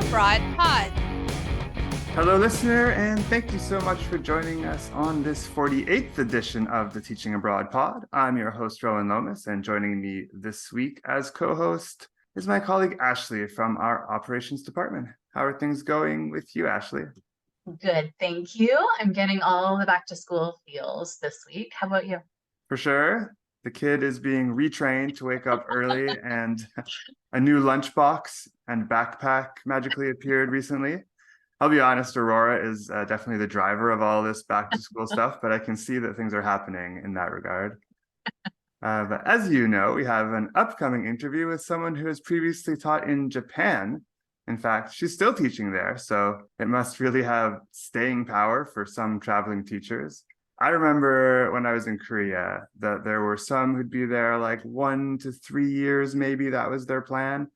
Abroad Pod. Hello, listener, and thank you so much for joining us on this 48th edition of the Teaching Abroad Pod. I'm your host, Rowan Lomas, and joining me this week as co-host is my colleague, Ashley, from our operations department. How are things going with you, Ashley? Good, thank you. I'm getting all the back to school feels this week. How about you? For sure. The kid is being retrained to wake up early, and a new lunchbox and backpack magically appeared recently. I'll be honest, Aurora is definitely the driver of all this back to school stuff, but I can see that things are happening in that regard. But as you know, we have an upcoming interview with someone who has previously taught in Japan. In fact, she's still teaching there, so it must really have staying power for some traveling teachers. I remember when I was in Korea that there were some who'd be there like 1 to 3 years, maybe that was their plan.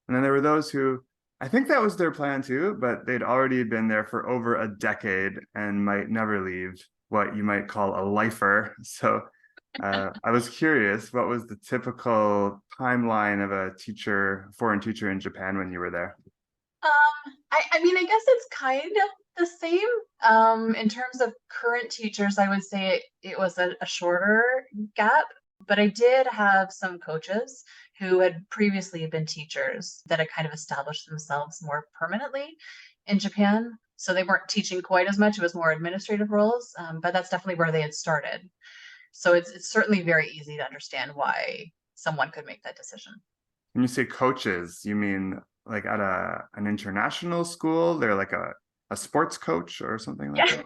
And then there were those who, I think that was their plan too, but they'd already been there for over a decade and might never leave, what you might call a lifer. So I was curious, what was the typical timeline of a foreign teacher in Japan when you were there? I guess it's kind of the same. In terms of current teachers, I would say it was a shorter gap, but I did have some coaches who had previously been teachers that had kind of established themselves more permanently in Japan. So they weren't teaching quite as much. It was more administrative roles, but that's definitely where they had started. So it's certainly very easy to understand why someone could make that decision. When you say coaches, you mean like at an international school? They're like a sports coach or something like that?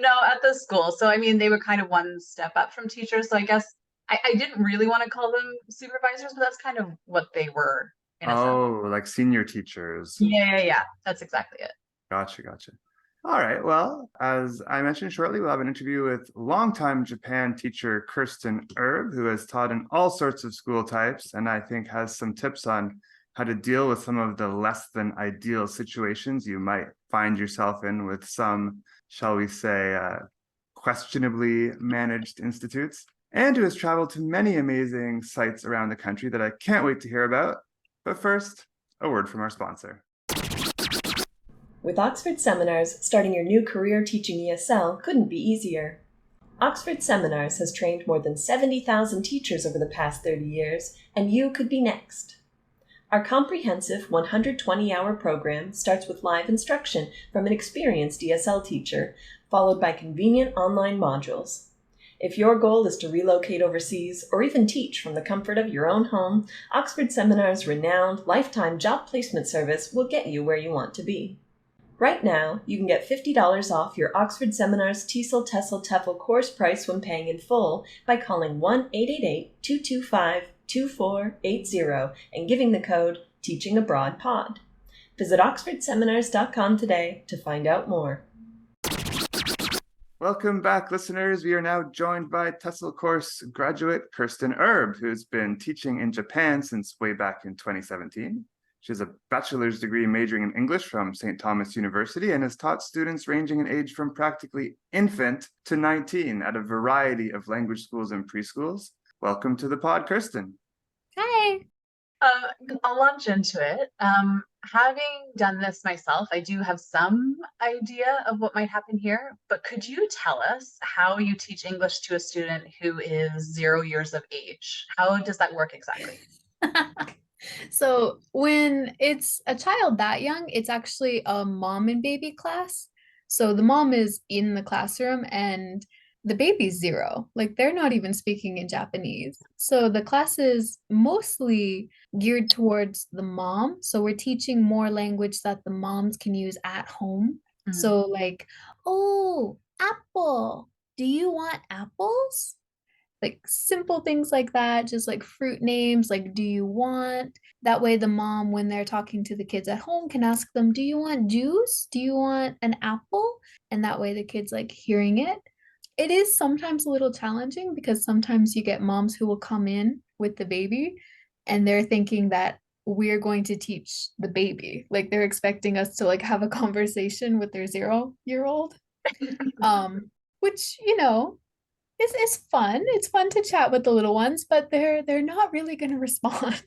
No, at the school. So, they were kind of one step up from teachers. So I guess I didn't really want to call them supervisors, but that's kind of what they were in a sense. Oh, like senior teachers. Yeah. That's exactly it. Gotcha. All right. Well, as I mentioned shortly, we'll have an interview with longtime Japan teacher Kirsten Erb, who has taught in all sorts of school types, and I think has some tips on how to deal with some of the less than ideal situations you might find yourself in with some, shall we say, questionably managed institutes, and who has traveled to many amazing sites around the country that I can't wait to hear about. But first, a word from our sponsor. With Oxford Seminars, starting your new career teaching ESL couldn't be easier. Oxford Seminars has trained more than 70,000 teachers over the past 30 years, and you could be next. Our comprehensive 120-hour program starts with live instruction from an experienced ESL teacher, followed by convenient online modules. If your goal is to relocate overseas or even teach from the comfort of your own home, Oxford Seminars' renowned lifetime job placement service will get you where you want to be. Right now, you can get $50 off your Oxford Seminars TESOL TESOL TEFL course price when paying in full by calling 1-888-225-2480 and giving the code TEACHINGABROADPOD. Visit oxfordseminars.com today to find out more. Welcome back, listeners. We are now joined by TESOL course graduate Kirsten Erb, who's been teaching in Japan since way back in 2017. She has a bachelor's degree majoring in English from St. Thomas University and has taught students ranging in age from practically infant to 19 at a variety of language schools and preschools. Welcome to the pod, Kirsten. Hi. I'll launch into it. Having done this myself, I do have some idea of what might happen here, but could you tell us how you teach English to a student who is 0 years of age? How does that work exactly? So when it's a child that young, it's actually a mom and baby class. So the mom is in the classroom and the baby's 0. Like they're not even speaking in Japanese. So the class is mostly geared towards the mom. So we're teaching more language that the moms can use at home. Mm-hmm. So like, oh, apple. Do you want apples? Like simple things like that, just like fruit names, like do you want? That way the mom, when they're talking to the kids at home, can ask them, do you want juice? Do you want an apple? And that way the kids like hearing it. It is sometimes a little challenging because sometimes you get moms who will come in with the baby and they're thinking that we're going to teach the baby. Like they're expecting us to like have a conversation with their 0-year-old. Which, it's fun. It's fun to chat with the little ones, but they're not really going to respond.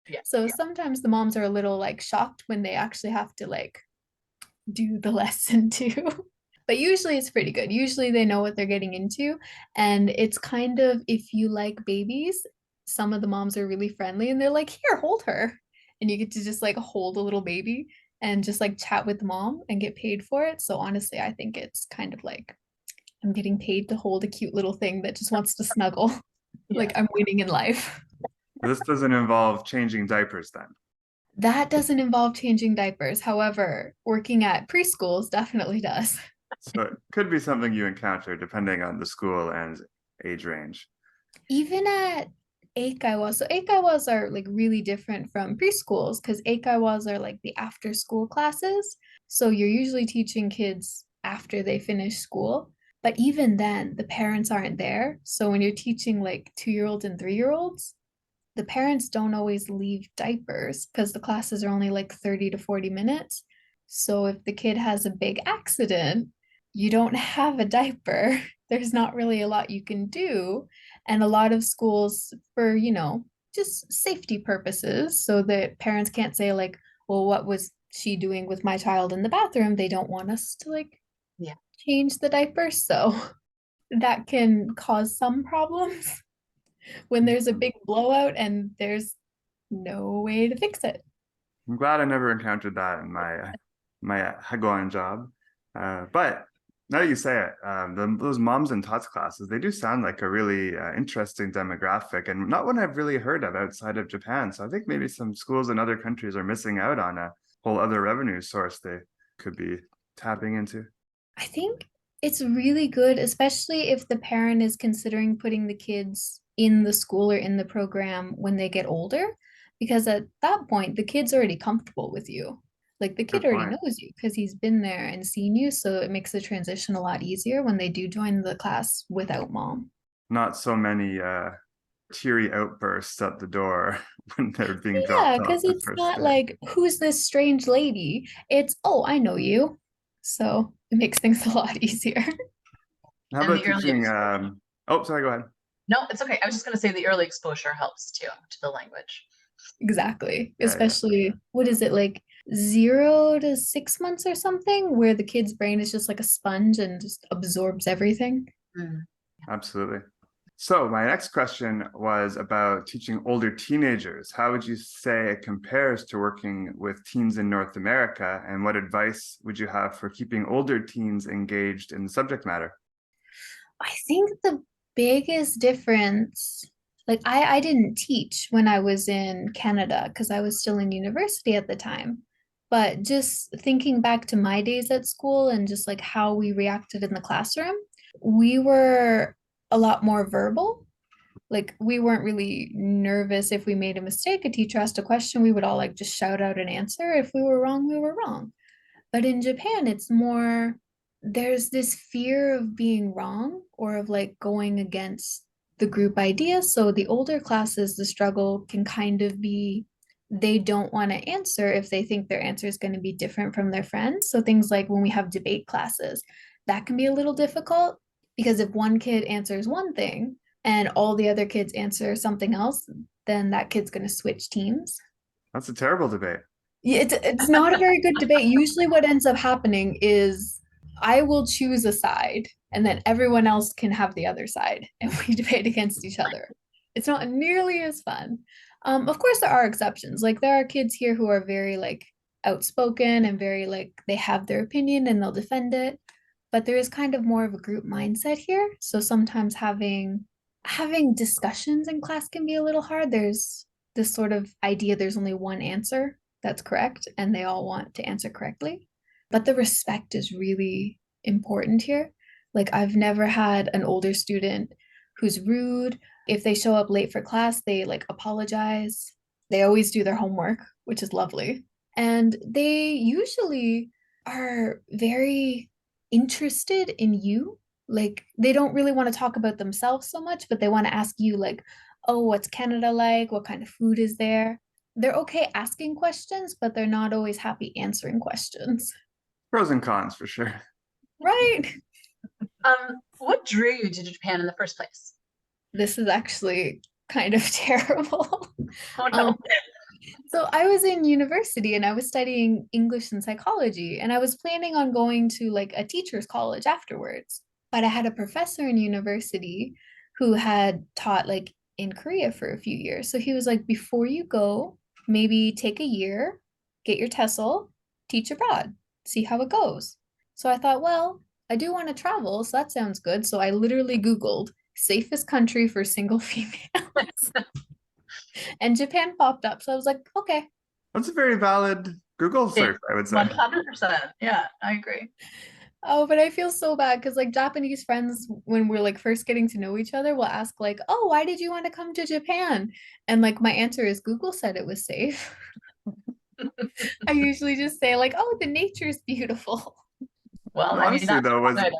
Yeah. So sometimes the moms are a little like shocked when they actually have to like do the lesson too. But usually it's pretty good. Usually they know what they're getting into. And it's kind of, if you like babies, some of the moms are really friendly and they're like, here, hold her. And you get to just like hold a little baby and just like chat with the mom and get paid for it. So honestly, I think it's kind of like I'm getting paid to hold a cute little thing that just wants to snuggle. Like Yeah. I'm winning in life. This doesn't involve changing diapers then. That doesn't involve changing diapers. However, working at preschools definitely does. So it could be something you encounter depending on the school and age range. Even at Eikaiwas, so Eikaiwas are like really different from preschools because Eikaiwas are like the after school classes. So you're usually teaching kids after they finish school. But even then, the parents aren't there. So when you're teaching like 2-year-olds and 3-year-olds, the parents don't always leave diapers because the classes are only like 30 to 40 minutes. So if the kid has a big accident, you don't have a diaper. There's not really a lot you can do. And a lot of schools, for, just safety purposes, so that parents can't say, like, well, what was she doing with my child in the bathroom? They don't want us to, like, Yeah. change the diaper. So that can cause some problems when there's a big blowout and there's no way to fix it. I'm glad I never encountered that in my Hagwon job. But now that you say it, those moms and tots classes, they do sound like a really interesting demographic and not one I've really heard of outside of Japan. So I think maybe some schools in other countries are missing out on a whole other revenue source they could be tapping into. I think it's really good, especially if the parent is considering putting the kids in the school or in the program when they get older, because at that point, the kid's already comfortable with you. Like the kid Good already point. knows you because he's been there and seen you. So it makes the transition a lot easier when they do join the class without mom. Not so many teary outbursts at the door when they're being Yeah, dropped off because the it's first not day. like, who's this strange lady? It's, oh, I know you. So it makes things a lot easier. How And about the early teaching? exposure. Oh, sorry, go ahead. No, it's okay. I was just going to say the early exposure helps too to the language. Exactly. Yeah. Especially, what is it, like 0 to 6 months or something, where the kid's brain is just like a sponge and just absorbs everything? Mm. Absolutely. So my next question was about teaching older teenagers. How would you say it compares to working with teens in North America? And what advice would you have for keeping older teens engaged in the subject matter? I think the biggest difference, like I didn't teach when I was in Canada because I was still in university at the time. But just thinking back to my days at school and just like how we reacted in the classroom, we were a lot more verbal. Like we weren't really nervous if we made a mistake. A teacher asked a question, we would all like just shout out an answer. If we were wrong, we were wrong. But in Japan, it's more, there's this fear of being wrong or of like going against the group idea. So the older classes, the struggle can kind of be they don't want to answer if they think their answer is going to be different from their friends. So things like when we have debate classes, that can be a little difficult because if one kid answers one thing and all the other kids answer something else, then that kid's going to switch teams. That's a terrible debate. Yeah, it's not a very good debate. Usually what ends up happening is I will choose a side and then everyone else can have the other side and we debate against each other. It's not nearly as fun. Of course there are exceptions. Like there are kids here who are very like outspoken and very like they have their opinion and they'll defend it. But there is kind of more of a group mindset here. So sometimes having discussions in class can be a little hard. There's this sort of idea there's only one answer that's correct and they all want to answer correctly. But the respect is really important here. Like I've never had an older student who's rude. If they show up late for class, they like apologize. They always do their homework, which is lovely. And they usually are very interested in you. Like they don't really want to talk about themselves so much, but they want to ask you like, oh, what's Canada like? What kind of food is there? They're okay asking questions, but they're not always happy answering questions. Pros and cons for sure. Right. What drew you to Japan in the first place? This is actually kind of terrible. Oh no. So I was in university and I was studying English and psychology, and I was planning on going to like a teacher's college afterwards. But I had a professor in university who had taught like in Korea for a few years. So he was like, before you go, maybe take a year, get your TESOL, teach abroad, see how it goes. So I thought, well, I do want to travel, so that sounds good. So I literally Googled safest country for single females. And Japan popped up. So I was like, okay. That's a very valid Google It search, I would say. 100%. Yeah, I agree. Oh, but I feel so bad because like Japanese friends, when we're like first getting to know each other, will ask like, "Oh, why did you want to come to Japan?" And like my answer is Google said it was safe. I usually just say like, "Oh, the nature is beautiful." Well, I mean, Honestly, not though, Japan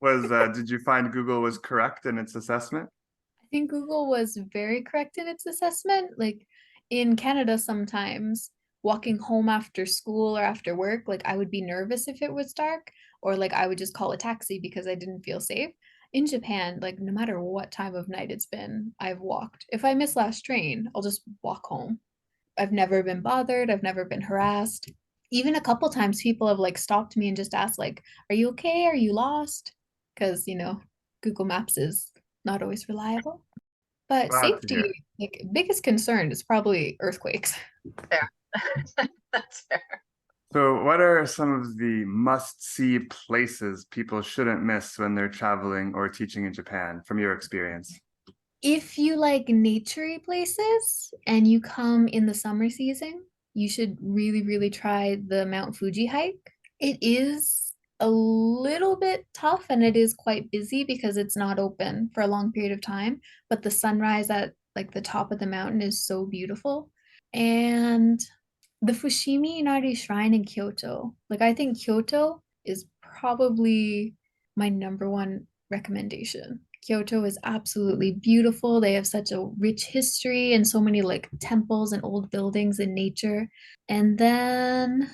either. So. did you find Google was correct in its assessment? I think Google was very correct in its assessment. Like in Canada, sometimes walking home after school or after work, like I would be nervous if it was dark, or like I would just call a taxi because I didn't feel safe. In Japan, like no matter what time of night it's been, I've walked. If I miss last train, I'll just walk home. I've never been bothered, I've never been harassed. Even a couple times people have like stopped me and just asked like, "Are you okay? Are you lost?" Because, Google Maps is not always reliable. But Glad to hear. safety, like biggest concern is probably earthquakes. Fair. That's fair. So, what are some of the must-see places people shouldn't miss when they're traveling or teaching in Japan, from your experience? If you like naturey places and you come in the summer season, you should really, really try the Mount Fuji hike. It is a little bit tough and it is quite busy because it's not open for a long period of time, but the sunrise at like the top of the mountain is so beautiful. And the Fushimi Inari Shrine in Kyoto. Like I think Kyoto is probably my number one recommendation. Kyoto is absolutely beautiful. They have such a rich history and so many like temples and old buildings and nature. And then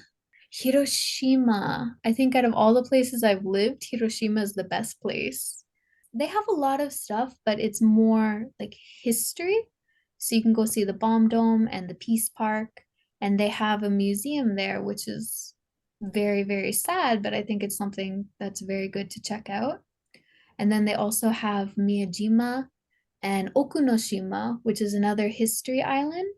Hiroshima. I think out of all the places I've lived, Hiroshima is the best place. They have a lot of stuff, but it's more like history. So you can go see the Bomb Dome and the Peace Park, and they have a museum there, which is very, very sad, but I think it's something that's very good to check out. And then they also have Miyajima and Okunoshima, which is another history island.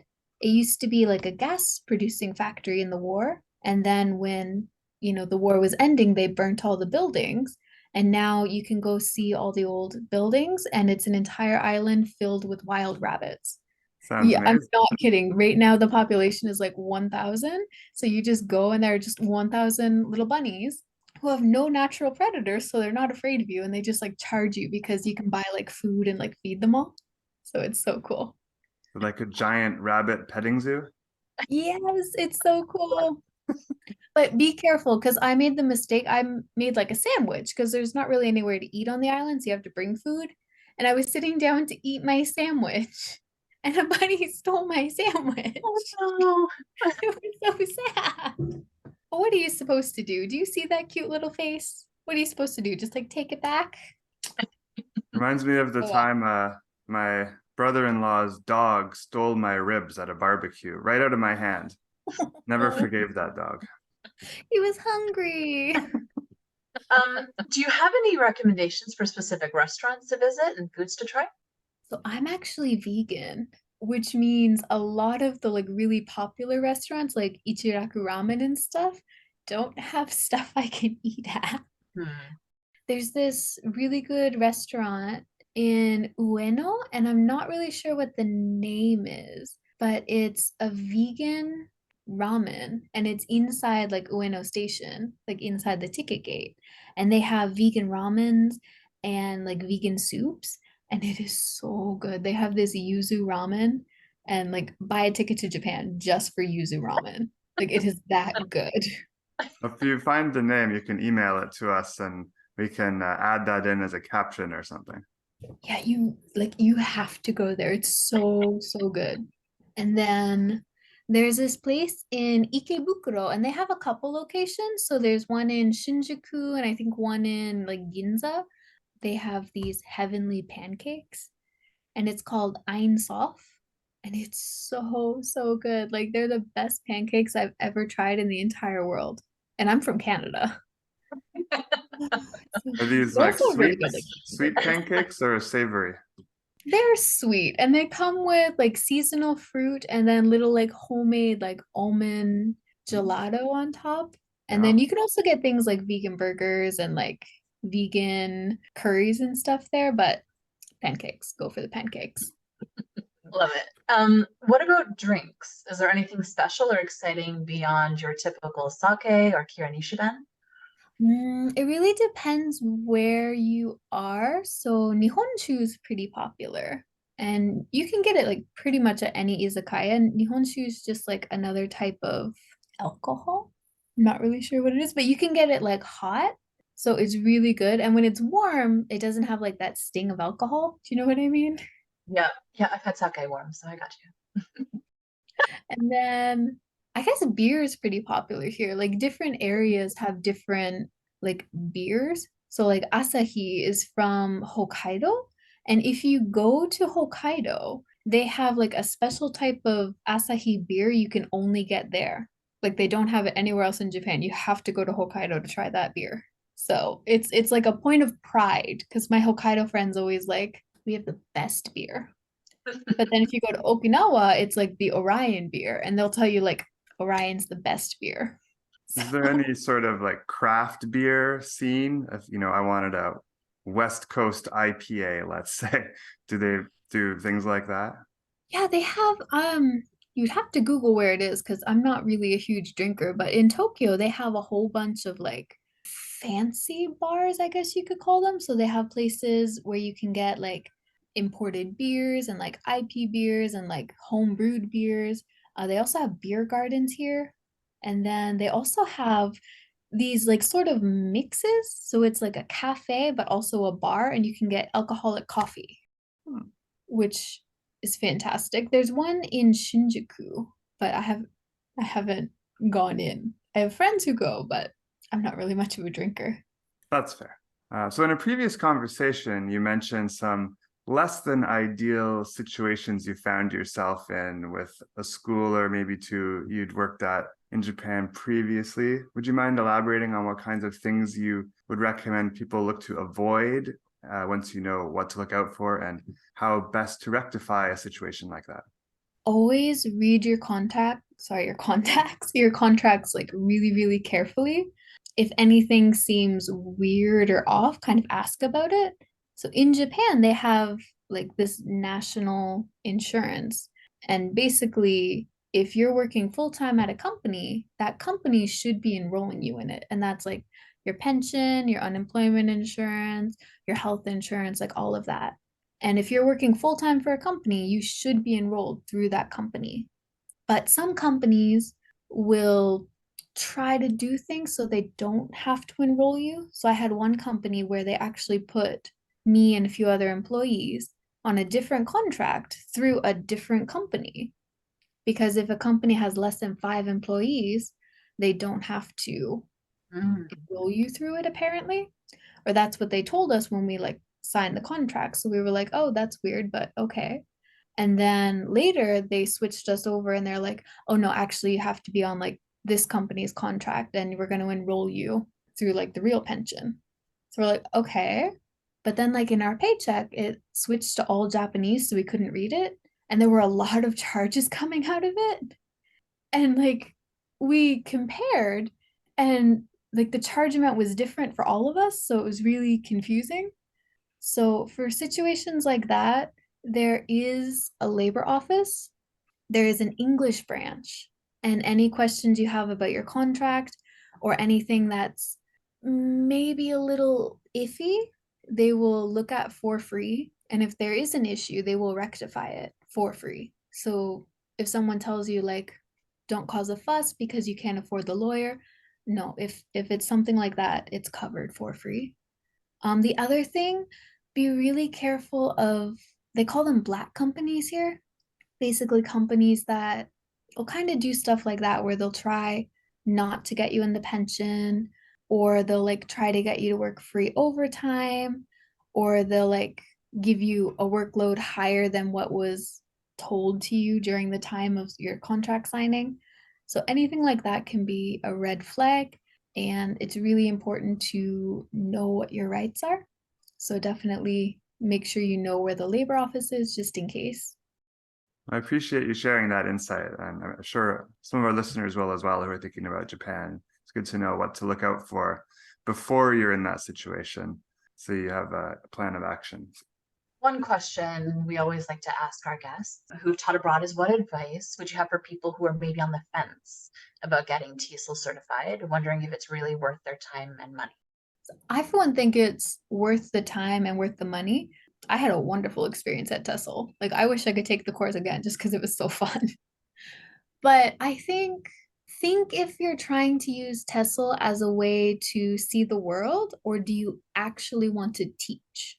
It used to be like a gas producing factory in the war. And then when, the war was ending, they burnt all the buildings. And now you can go see all the old buildings, and it's an entire island filled with wild rabbits. Sounds Yeah, I'm amazing. not kidding. Right now, the population is like 1,000. So you just go and there are just 1,000 little bunnies who have no natural predators. So they're not afraid of you. And they just like charge you because you can buy like food and like feed them all. So it's so cool. Like a giant rabbit petting zoo? Yes, it's so cool. But be careful because I made the mistake. Made like a sandwich because there's not really anywhere to eat on the island. So you have to bring food. And I was sitting down to eat my sandwich. And a bunny stole my sandwich. Oh, no. It was so sad. Well, what are you supposed to do? Do you see that cute little face? What are you supposed to do? Just like take it back? Reminds me of the Oh, well. time my brother-in-law's dog stole my ribs at a barbecue right out of my hand. Never Oh, forgave that dog. he was hungry. Do you have any recommendations for specific restaurants to visit and foods to try? So I'm actually vegan, which means a lot of the like really popular restaurants like Ichiraku Ramen and stuff don't have stuff I can eat at. Hmm. There's this really good restaurant in Ueno, and I'm not really sure what the name is, but it's a vegan ramen and it's inside like Ueno Station, like inside the ticket gate. And they have vegan ramens and like vegan soups, and it is so good. They have this yuzu ramen and like buy a ticket to Japan just for yuzu ramen. Like it is that good. If you find the name, you can email it to us and we can add that in as a caption or something. Yeah, you have to go there. It's so, so good. And then there's this place in Ikebukuro, and they have a couple locations. So there's one in Shinjuku and I think one in like Ginza. They have these heavenly pancakes, and it's called Ein Sof. and it's so good. Like they're the best pancakes I've ever tried in the entire world. And I'm from Canada. Are these They're like also really good. sweet pancakes or savory? They're sweet and they come with like seasonal fruit and then little like homemade like almond gelato on top. And Yeah. then you can also get things like vegan burgers and like vegan curries and stuff there, but pancakes, go for the pancakes. Love it. What about drinks? Is there anything special or exciting beyond your typical sake or kiranishiben? It really depends where you are. So Nihonshu is pretty popular. And you can get it like pretty much at any izakaya. And Nihonshu is just like another type of alcohol. I'm not really sure what it is, but you can get it like hot. So it's really good. And when it's warm, it doesn't have like that sting of alcohol. Do you know what I mean? Yeah, yeah, I've had sake warm, so I got you. And then I guess beer is pretty popular here. Like different areas have different like beers. So like Asahi is from Hokkaido. And if you go to Hokkaido, they have like a special type of Asahi beer you can only get there. Like they don't have it anywhere else in Japan. You have to go to Hokkaido to try that beer. So it's like a point of pride because my Hokkaido friends always like, we have the best beer. But then if you go to Okinawa, it's like the Orion beer, and they'll tell you like Orion's the best beer. Is there any sort of like craft beer scene? If I wanted a West Coast IPA, let's say, do they do things like that? Yeah, they have you'd have to Google where it is because I'm not really a huge drinker, but in Tokyo they have a whole bunch of like fancy bars, I guess you could call them. So they have places where you can get like imported beers and like IP beers and like home brewed beers. They also have beer gardens here. And then they also have these like sort of mixes. So it's like a cafe, but also a bar, and you can get alcoholic coffee, Hmm. which is fantastic. There's one in Shinjuku, but I haven't gone in. I have friends who go, but I'm not really much of a drinker. That's fair. So in a previous conversation, you mentioned some less than ideal situations you found yourself in with a school or maybe two you'd worked at in Japan previously. Would you mind elaborating on what kinds of things you would recommend people look to avoid once you know what to look out for and how best to rectify a situation like that? Always read your contracts like really, really carefully. If anything seems weird or off, kind of ask about it. So in Japan, they have like this national insurance. And basically, if you're working full time at a company, that company should be enrolling you in it. And that's like your pension, your unemployment insurance, your health insurance, like all of that. And if you're working full time for a company, you should be enrolled through that company. But some companies will try to do things so they don't have to enroll you. So I had one company where they actually put me and a few other employees on a different contract through a different company. Because if a company has less than 5 employees, they don't have to Mm. enroll you through it, apparently. Or that's what they told us when we like signed the contract. So we were like, oh, that's weird, but okay. And then later they switched us over and they're like, oh no, actually you have to be on like this company's contract and we're going to enroll you through like the real pension. So we're like, okay. But then like in our paycheck, it switched to all Japanese, so we couldn't read it. And there were a lot of charges coming out of it. And like we compared and like the charge amount was different for all of us. So it was really confusing. So for situations like that, there is a labor office, there is an English branch, and any questions you have about your contract or anything that's maybe a little iffy, they will look at for free. And if there is an issue, they will rectify it for free. So if someone tells you like, don't cause a fuss because you can't afford the lawyer, no, if it's something like that, it's covered for free. The other thing, be really careful of, they call them black companies here. Basically, companies that will kind of do stuff like that, where they'll try not to get you in the pension, or they'll like try to get you to work free overtime, or they'll like give you a workload higher than what was told to you during the time of your contract signing. So anything like that can be a red flag, and it's really important to know what your rights are. So definitely make sure you know where the labor office is just in case. I appreciate you sharing that insight, and I'm sure some of our listeners will as well who are thinking about Japan. It's good to know what to look out for before you're in that situation, so you have a plan of action. One question we always like to ask our guests who've taught abroad is, what advice would you have for people who are maybe on the fence about getting TESOL certified, wondering if it's really worth their time and money? I, for one, think it's worth the time and worth the money. I had a wonderful experience at TESOL. Like, I wish I could take the course again just because it was so fun. But I think if you're trying to use TESOL as a way to see the world, or do you actually want to teach?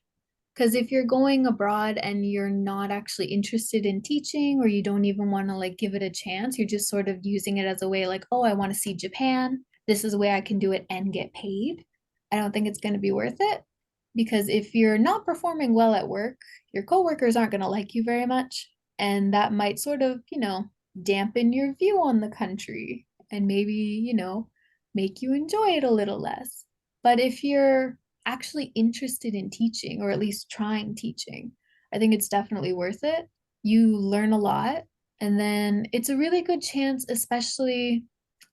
Because if you're going abroad and you're not actually interested in teaching, or you don't even want to like give it a chance, you're just sort of using it as a way like, oh, I want to see Japan. This is a way I can do it and get paid. I don't think it's going to be worth it, because if you're not performing well at work, your coworkers aren't going to like you very much. And that might sort of, dampen your view on the country and maybe, make you enjoy it a little less. But if you're actually interested in teaching, or at least trying teaching, I think it's definitely worth it. You learn a lot, and then it's a really good chance, especially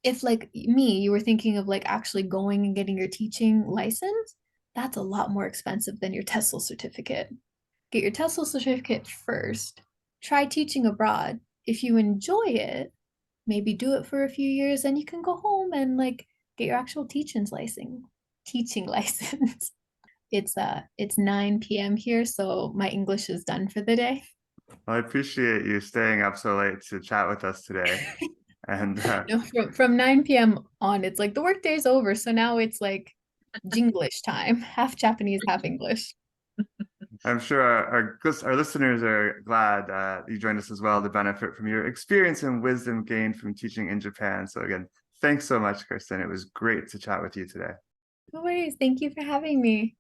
if, like me, you were thinking of like actually going and getting your teaching license. That's a lot more expensive than your TESOL certificate. Get your TESOL certificate first. Try teaching abroad. If you enjoy it, maybe do it for a few years, and you can go home and like get your actual teaching license. It's 9 p.m. here, so my English is done for the day. I appreciate you staying up so late to chat with us today. And No, from 9 p.m. on, it's like the workday's over, so now it's like Jinglish time, half Japanese, half English. I'm sure our listeners are glad you joined us as well to benefit from your experience and wisdom gained from teaching in Japan. So again, thanks so much, Kirsten. It was great to chat with you today. No worries. Thank you for having me.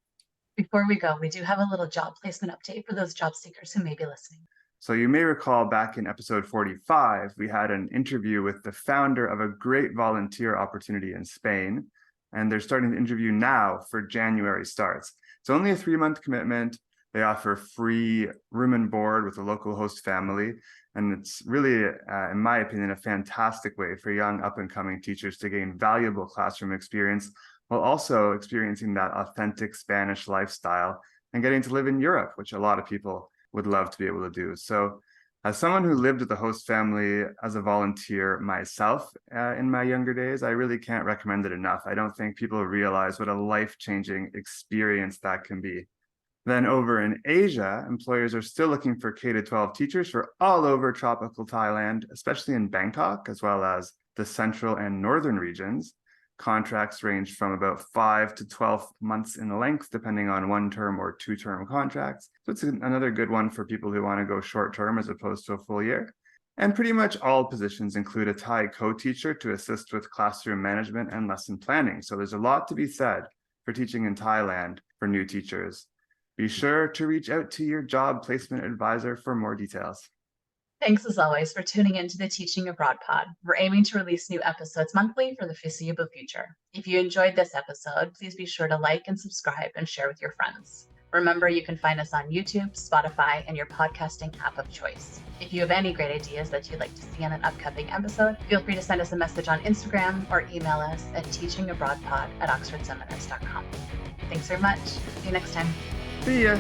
Before we go, we do have a little job placement update for those job seekers who may be listening. So you may recall back in episode 45, we had an interview with the founder of a great volunteer opportunity in Spain, and they're starting to interview now for January starts. It's only a 3-month commitment. They offer free room and board with a local host family, and it's really, in my opinion, a fantastic way for young up-and-coming teachers to gain valuable classroom experience while also experiencing that authentic Spanish lifestyle and getting to live in Europe, which a lot of people would love to be able to do. So as someone who lived with the host family as a volunteer myself in my younger days, I really can't recommend it enough. I don't think people realize what a life-changing experience that can be. Then over in Asia, employers are still looking for K-12 teachers for all over tropical Thailand, especially in Bangkok, as well as the central and northern regions. Contracts range from about 5 to 12 months in length, depending on 1-term or 2-term contracts. So it's another good one for people who want to go short-term as opposed to a full year. And pretty much all positions include a Thai co-teacher to assist with classroom management and lesson planning. So there's a lot to be said for teaching in Thailand for new teachers. Be sure to reach out to your job placement advisor for more details. Thanks as always for tuning into the Teaching Abroad pod. We're aiming to release new episodes monthly for the foreseeable future. If you enjoyed this episode, please be sure to like and subscribe and share with your friends. Remember, you can find us on YouTube, Spotify, and your podcasting app of choice. If you have any great ideas that you'd like to see in an upcoming episode, feel free to send us a message on Instagram or email us at teachingabroadpod@oxfordseminars.com. Thanks very much. See you next time. See ya.